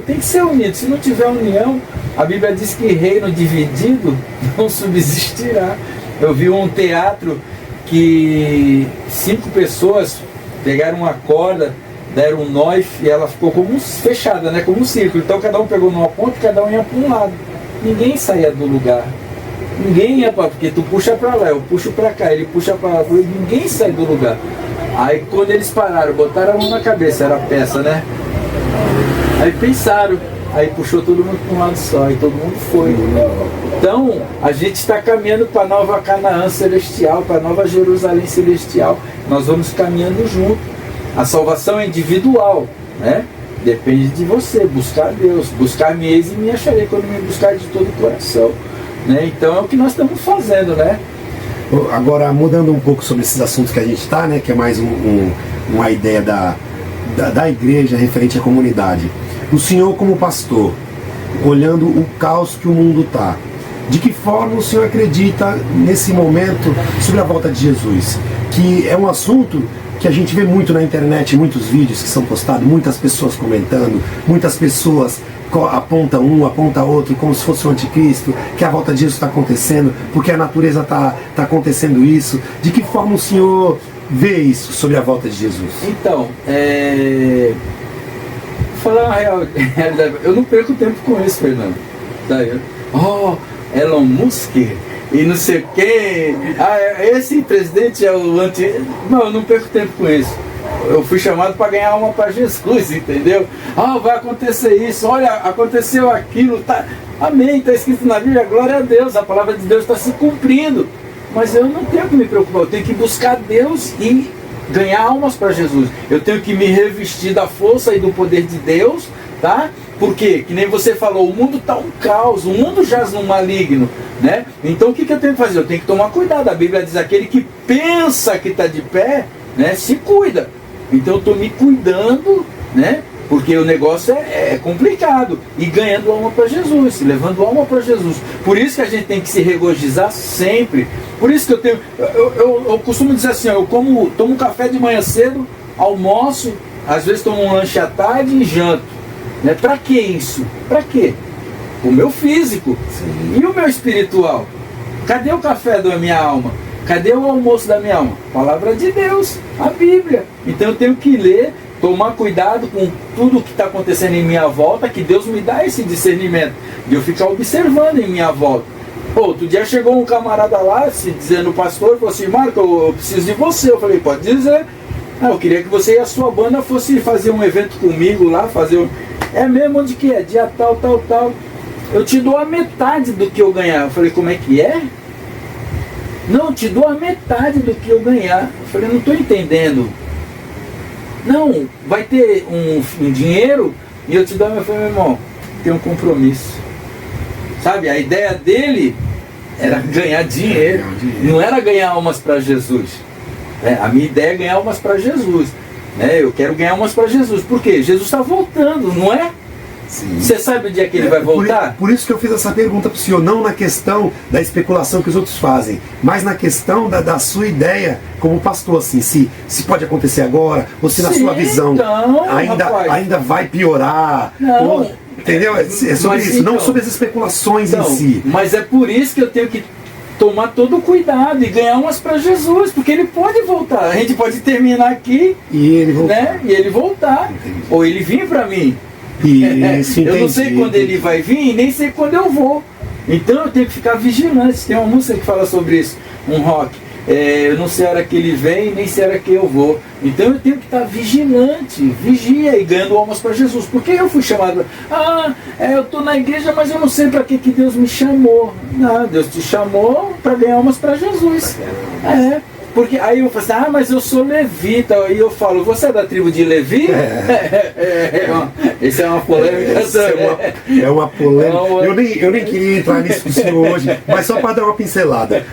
tem que ser unido. Se não tiver união, a Bíblia diz que reino dividido não subsistirá. Eu vi um teatro que 5 pessoas pegaram uma corda, deram um nó e ela ficou como fechada, né? Como um círculo. Então cada um pegou numa ponta e cada um ia para um lado. Ninguém saía do lugar. Ninguém ia porque tu puxa para lá, eu puxo para cá, ele puxa para lá. Ninguém sai do lugar. Aí quando eles pararam, botaram a mão na cabeça, era a peça, né? Aí pensaram, aí puxou todo mundo para um lado só, e todo mundo foi. Então, a gente está caminhando para a nova Canaã celestial, para a nova Jerusalém celestial. Nós vamos caminhando junto. A salvação é individual, né? Depende de você, buscar Deus. Buscar-me eis e me acharei quando me buscar de todo o coração. Né? Então é o que nós estamos fazendo, né? Agora, mudando um pouco sobre esses assuntos que a gente está, né, que é mais uma ideia da igreja referente à comunidade. O senhor, como pastor, olhando o caos que o mundo está, de que forma o senhor acredita nesse momento sobre a volta de Jesus? Que é um assunto que a gente vê muito na internet, muitos vídeos que são postados, muitas pessoas comentando, muitas pessoas apontam um, aponta outro, como se fosse o anticristo, que a volta de Jesus está acontecendo, porque a natureza está acontecendo isso. De que forma o senhor vê isso sobre a volta de Jesus? Então, vou falar uma realidade, eu não perco tempo com isso, Fernando. Tá? Elon Musk e não sei quem, esse presidente é o anti... Não, eu não perco tempo com isso. Eu fui chamado para ganhar alma para Jesus, entendeu? Vai acontecer isso, olha, aconteceu aquilo, tá... Amém, está escrito na Bíblia, glória a Deus, a palavra de Deus está se cumprindo. Mas eu não tenho que me preocupar, eu tenho que buscar Deus e ganhar almas para Jesus. Eu tenho que me revestir da força e do poder de Deus, tá? Porque, que nem você falou, o mundo está um caos, o mundo jaz no maligno, né? Então o que eu tenho que fazer? Eu tenho que tomar cuidado. A Bíblia diz, aquele que pensa que está de pé, né, se cuida. Então eu estou me cuidando, né? Porque o negócio é complicado. E ganhando alma para Jesus, levando alma para Jesus. Por isso que a gente tem que se regozijar sempre. Por isso que eu costumo dizer assim, eu tomo um café de manhã cedo, almoço, às vezes tomo um lanche à tarde e janto. Né? Para que isso? Para quê? O meu físico. Sim. E o meu espiritual? Cadê o café da minha alma? Cadê o almoço da minha alma? Palavra de Deus, a Bíblia. Então eu tenho que ler, tomar cuidado com tudo o que está acontecendo em minha volta, que Deus me dá esse discernimento, de eu ficar observando em minha volta. Outro dia chegou um camarada lá, se dizendo pastor, falou assim, Marco, eu preciso de você. Eu falei, pode dizer. Eu queria que você e a sua banda fosse fazer um evento comigo lá, É mesmo, onde que é? Dia tal, tal, tal. Eu te dou a metade do que eu ganhar. Eu falei, como é que é? Não, eu te dou a metade do que eu ganhar. Eu falei, não estou entendendo. Não, vai ter um dinheiro e eu te dou. Eu falei, meu irmão, tem um compromisso. Sabe, a ideia dele era ganhar dinheiro. Não era ganhar almas para Jesus. A minha ideia é ganhar almas para Jesus. Eu quero ganhar almas para Jesus. Por quê? Jesus está voltando, não é? Sim. Você sabe o dia que ele vai voltar? Por isso que eu fiz essa pergunta para o senhor, não na questão da especulação que os outros fazem, mas na questão da sua ideia como pastor, assim, se pode acontecer agora, ou se na sua visão então, ainda vai piorar. Não. Entendeu? É sobre isso, então, não sobre as especulações em si. Mas é por isso que eu tenho que tomar todo o cuidado e ganhar umas para Jesus, porque ele pode voltar. A gente pode terminar aqui e ele voltar, né? E ele voltar. Entendi. Ou ele vir para mim. Isso, eu não sei quando ele vai vir e nem sei quando eu vou. Então eu tenho que ficar vigilante. Tem uma música que fala sobre isso, um rock. Eu não sei a hora que ele vem, nem sei a hora que eu vou. Então eu tenho que estar vigilante, vigia e ganhando almas para Jesus. Porque eu fui chamado, eu estou na igreja, mas eu não sei para que Deus me chamou. Não, Deus te chamou para ganhar almas para Jesus. Porque aí eu falo assim, mas eu sou levita. Aí eu falo, você é da tribo de Levi? Essa é uma polêmica. É uma polêmica. Eu nem queria entrar nisso com o senhor hoje, mas só para dar uma pincelada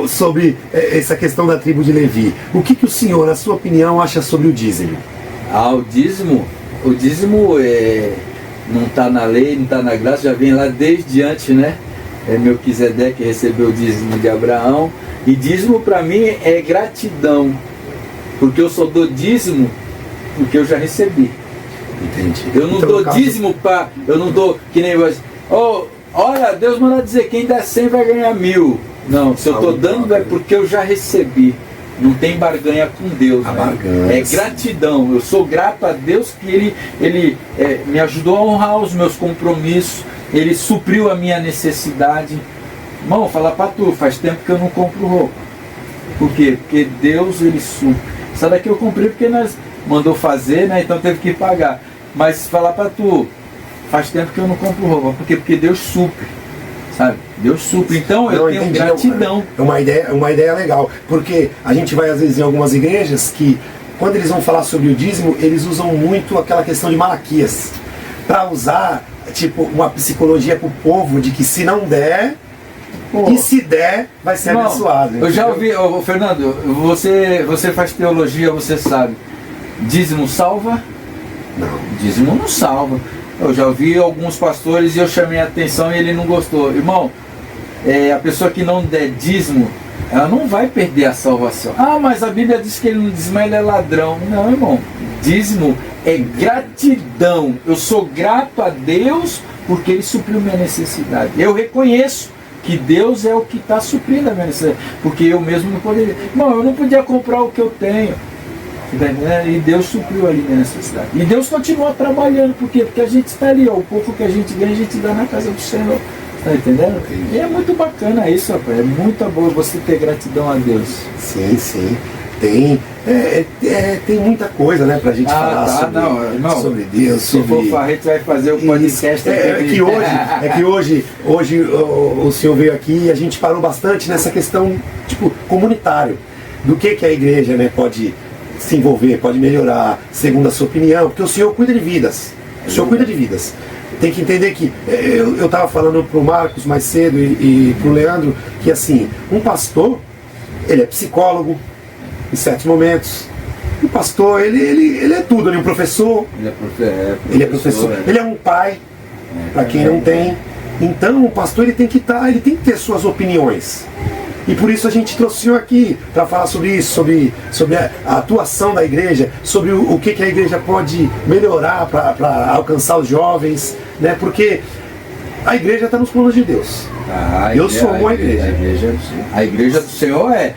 sobre essa questão da tribo de Levi. O que o senhor, na sua opinião, acha sobre o dízimo? O dízimo? O dízimo não está na lei, não está na graça, já vem lá desde antes, né? Melquisedeque recebeu o dízimo de Abraão. E dízimo para mim é gratidão, porque eu só dou dízimo porque eu já recebi. Entendi. Eu não dou dízimo para, eu não dou que nem você. Olha, Deus manda dizer, quem der 100 vai ganhar 1000. Não, se eu estou dando é porque eu já recebi. Não tem barganha com Deus. É gratidão. Eu sou grato a Deus que Ele me ajudou a honrar os meus compromissos. Ele supriu a minha necessidade. Irmão, fala pra tu, faz tempo que eu não compro roupa. Por quê? Porque Deus, ele supre. Essa daqui eu comprei porque nós mandou fazer, né? Então teve que pagar. Mas fala pra tu, faz tempo que eu não compro roupa. Por quê? Porque Deus supre. Sabe? Deus supre. Então eu tenho gratidão. É uma ideia legal. Porque a gente vai às vezes em algumas igrejas que quando eles vão falar sobre o dízimo, eles usam muito aquela questão de Malaquias, para usar tipo uma psicologia para o povo de que se não der, e se der, vai ser abençoado. Eu já ouvi, Fernando, você faz teologia, você sabe, dízimo salva? Não. Dízimo não salva. Eu já ouvi alguns pastores e eu chamei a atenção e ele não gostou. Irmão, a pessoa que não der dízimo, ela não vai perder a salvação. Ah, mas a Bíblia diz que ele não dízimo, ele é ladrão. Não, irmão, dízimo é gratidão. Eu sou grato a Deus porque Ele supriu minha necessidade. Eu reconheço que Deus é o que está suprindo a minha necessidade, porque eu mesmo não poderia. Não, eu não podia comprar o que eu tenho. E Deus supriu ali minha necessidade. E Deus continua trabalhando. Por quê? Porque a gente está ali, ó, o pouco que a gente ganha, a gente dá na casa do Senhor. Está entendendo? E é muito bacana isso, rapaz. É muito bom você ter gratidão a Deus. Sim, sim. Tem muita coisa, né, pra gente falar sobre Deus. Se for para a gente vai fazer o podcast. É que hoje o senhor veio aqui e a gente parou bastante nessa questão tipo comunitário. Do que a igreja, né, pode se envolver, pode melhorar, segundo a sua opinião, porque o senhor cuida de vidas. O senhor cuida de vidas. Tem que entender que, eu estava falando para o Marcos mais cedo e para o Leandro, que assim, um pastor, ele é psicólogo em certos momentos. O pastor, ele é tudo, ele é um professor, ele é professor, ele é um pai, para quem não tem. Então o pastor ele tem que ter suas opiniões. E por isso a gente trouxe o senhor aqui para falar sobre isso, sobre a atuação da igreja, sobre o que a igreja pode melhorar para alcançar os jovens, né? Porque a igreja está nos planos de Deus. Eu sou uma igreja. A igreja do Senhor é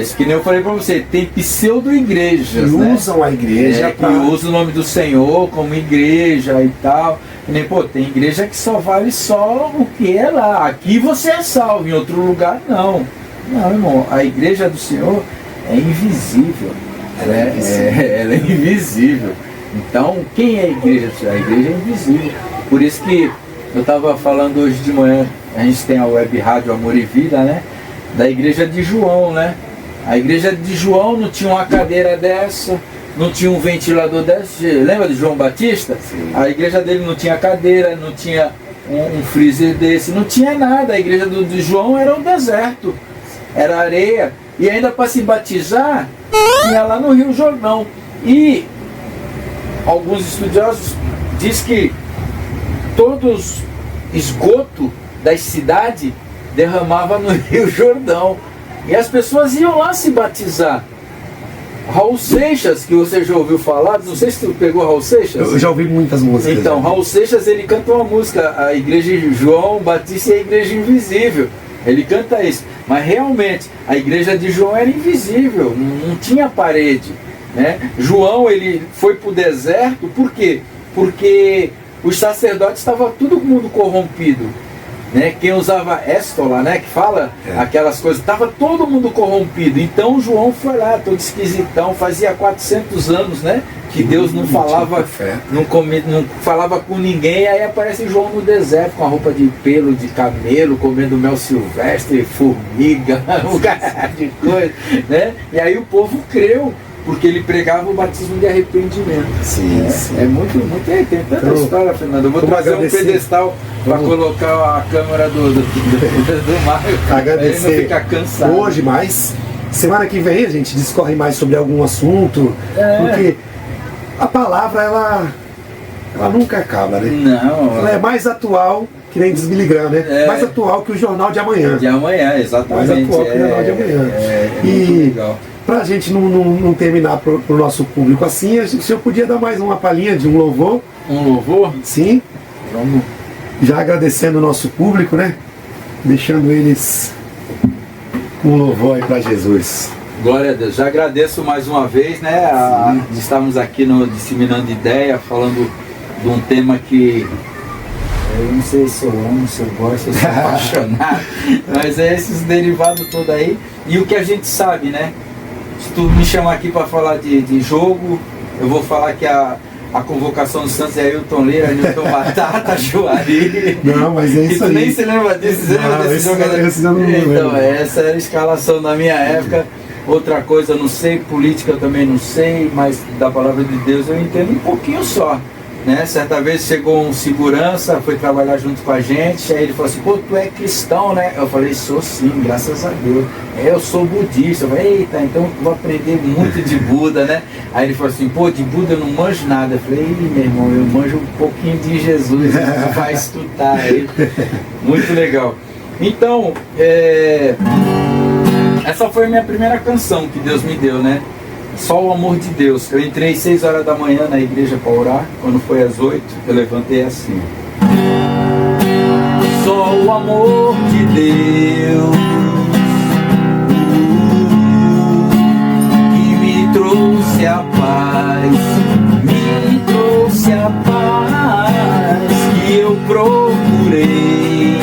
isso que nem eu falei para você, tem pseudo-igrejas, que né? Usam a igreja que usam o nome do Senhor como igreja e tal. E nem, tem igreja que só vale só o que é lá. Aqui você é salvo, em outro lugar não. Não, irmão, a igreja do Senhor é invisível. Ela é invisível. Então, quem é a igreja do Senhor? A igreja é invisível. Por isso que eu estava falando hoje de manhã, a gente tem a web rádio Amor e Vida, né? Da igreja de João, né? A igreja de João não tinha uma cadeira dessa, não tinha um ventilador desse. Lembra de João Batista? Sim. A igreja dele não tinha cadeira, não tinha um freezer desse, não tinha nada. A igreja de João era um deserto. Era areia, e ainda para se batizar, tinha lá no Rio Jordão. E alguns estudiosos dizem que todos esgoto das cidades derramava no Rio Jordão. E as pessoas iam lá se batizar. Raul Seixas, que você já ouviu falar, não sei se tu pegou Raul Seixas. Eu já ouvi muitas músicas. Então, Raul Seixas, ele canta uma música, a igreja de João Batista e a igreja invisível. Ele canta isso, mas realmente a igreja de João era invisível, não tinha parede, né? João ele foi para o deserto, por quê? Porque os sacerdotes estavam todo mundo corrompido, né? Quem usava éstola, né? Que fala aquelas coisas, estava todo mundo corrompido. Então João foi lá, todo esquisitão, fazia 400 anos, né? Que Deus não falava, não falava com ninguém, aí aparece João no deserto com a roupa de pelo de camelo, comendo mel silvestre, formiga, um cara de coisa, né? E aí o povo creu, porque ele pregava o batismo de arrependimento. Sim. É muito, tem tanta história, Fernando. Eu vou trazer um pedestal para colocar a câmera do Mário, agradecer. Ele não fica cansado. Hoje, mas semana que vem a gente discorre mais sobre algum assunto, porque a palavra, ela nunca acaba, né? Não. Ela é mais atual, que nem diz Billy Graham, né? Mais atual que o jornal de amanhã. De amanhã, exatamente. Mais atual que o jornal de amanhã. Muito legal. Pra gente não terminar pro nosso público assim, o senhor podia dar mais uma palhinha de um louvor? Um louvor? Sim. Vamos. Já agradecendo o nosso público, né? Deixando eles com um louvor aí pra Jesus. Glória a Deus. Já agradeço mais uma vez, né? Estamos aqui no Disseminando Ideia, falando de um tema que eu não sei se eu amo, se eu gosto, se eu sou apaixonado, mas é esses derivados todos aí. E o que a gente sabe, né? Se tu me chamar aqui para falar de jogo, eu vou falar que a convocação do Santos é Ailton Leira, Newton Batata, Juari. Não, mas é isso aí. Tu nem se lembra disso, você lembra desse jogo? Então, essa era a escalação da minha época. outra coisa eu não sei, política eu também não sei, mas da palavra de Deus eu entendo um pouquinho só, né? Certa vez chegou um segurança, foi trabalhar junto com a gente, aí ele falou assim, pô, tu é cristão, né? Eu falei, sou sim, graças a Deus. Eu sou budista. Eu falei, eita, então eu vou aprender muito de Buda, né? Aí ele falou assim, pô, de Buda eu não manjo nada. Eu falei, meu irmão, eu manjo um pouquinho de Jesus, você vai estudar aí. Muito legal. Então, essa foi a minha primeira canção que Deus me deu, né? Só o amor de Deus. Eu entrei 6 horas da manhã na igreja para orar. Quando foi às 8, eu levantei assim. Só o amor de Deus que me trouxe a paz, me trouxe a paz que eu procurei.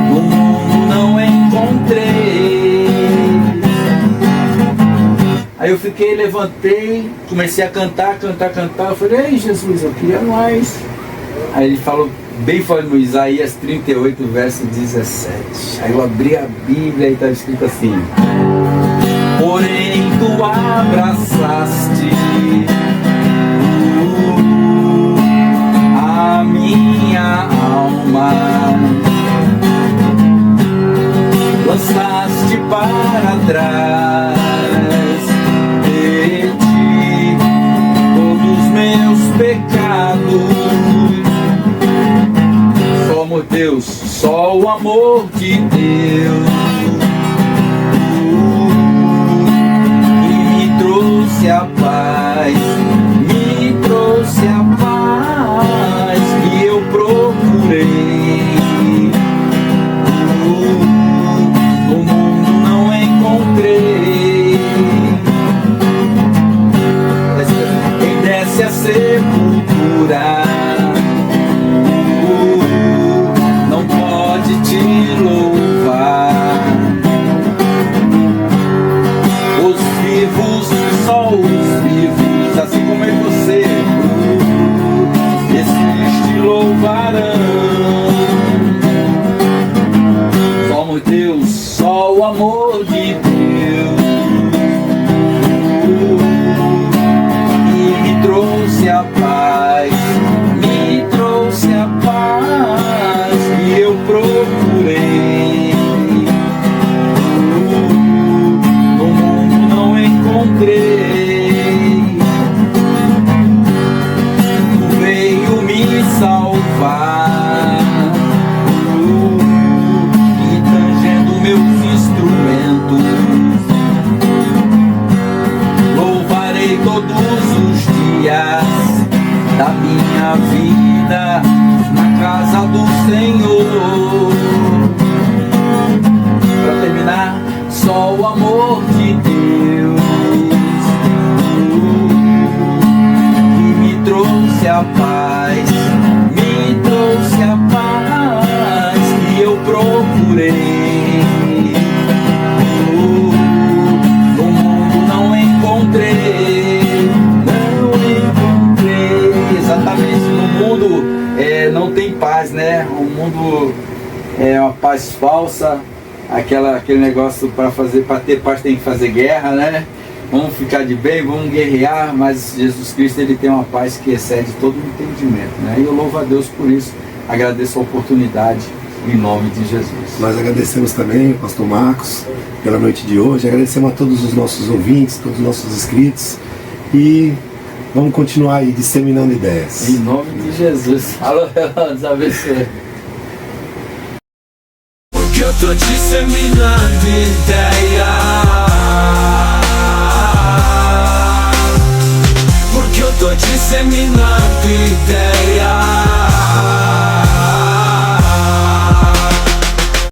No mundo não encontrei. Aí eu fiquei, levantei, comecei a cantar. Eu falei, ei Jesus, eu queria mais. Aí ele falou, bem forte no Isaías 38, verso 17. Aí eu abri a Bíblia e estava escrito assim: porém tu abraçaste a minha alma, lançaste para trás de ti todos meus pecados. Só amor de Deus, só o amor de Deus que me trouxe a paz, me trouxe a paz que eu procurei. No mundo não encontrei. Quem desce a sepultura não pode te louvar. Os vivos, só os vivos, assim como eu e você, esses te louvarão. Só amor de Deus, só o amor de Deus que me trouxe a paz, me trouxe a paz que eu procurei. No mundo não encontrei. Tu veio me salvar e tangendo meus instrumentos, louvarei todos os dias da minha vida na casa do Senhor. Para terminar, só o amor de Deus que me trouxe a paz, me trouxe a paz que eu procurei. No mundo não encontrei, não encontrei. Exatamente, no mundo não tem paz, né? O mundo é uma paz falsa, aquele negócio para ter paz tem que fazer guerra, né? Vamos ficar de bem, vamos guerrear, mas Jesus Cristo ele tem uma paz que excede todo o entendimento, né? E eu louvo a Deus por isso, agradeço a oportunidade em nome de Jesus. Nós agradecemos também, pastor Marcos, pela noite de hoje, agradecemos a todos os nossos ouvintes, todos os nossos inscritos e vamos continuar aí disseminando ideias. Em nome de Jesus. Alô, Deus abençoe. Porque eu tô disseminando ideias. Porque eu tô disseminando ideias.